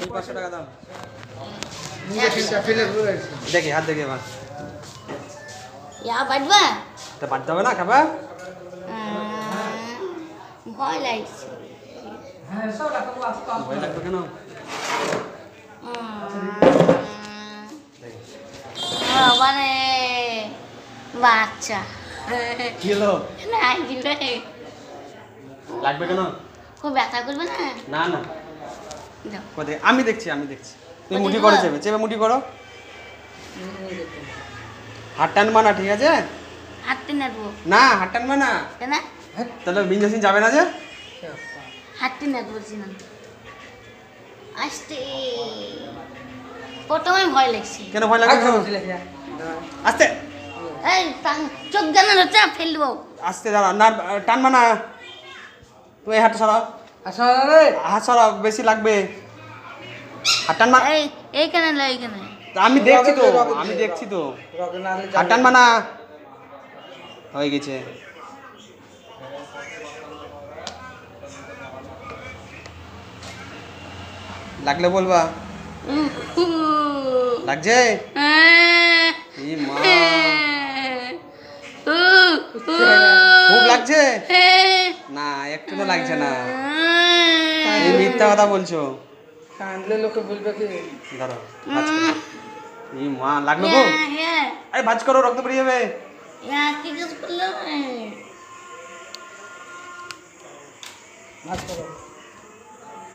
এই 500 টাকা দাম দেখি হাত দেখি এবার ইয়া বাটবা তা বাড়তে হবে না খাবা ভয় লাগছে ভয় লাগবে কেন মানে বাচ্চা কি হলো না দিলে লাগবে কেন খুব ব্যথা করবে না না না দাও কোথায় আমি দেখছি তুমি মুঠি করো চেপে মুঠি করো হাত টানবা না ঠিক আছে হাঁটতে নেবো না হাত টানবা না কেন তাহলে বিঞ্জাসিন যাবে না যে হাঁটতে নেবো বলছি না আসতে প্রথমে ভয় লাগছে কেন ভয় লাগে আস্তে এই চোখ জানার চাপ ফেলবো আস্তে দাঁড়া না টানবা না তুমি হাতটা সরাও হাত সরাও বেশি লাগবে হাত টানবা এইখানে এইখানে আমি দেখছি তো হাত টানবা না হয়ে গেছে লাগলে বলবা লাগছে এই মা খুব লাগছে না একটু তো লাগছে না এই মিথ্যা কথা বলছো কাঁদলে লোকে বলবে কি ধরো এই মা লাগলো গো আরে ভাঁজ করো রক্ত বেরিয়ে যাবে কি কাজ করলো ভাত করো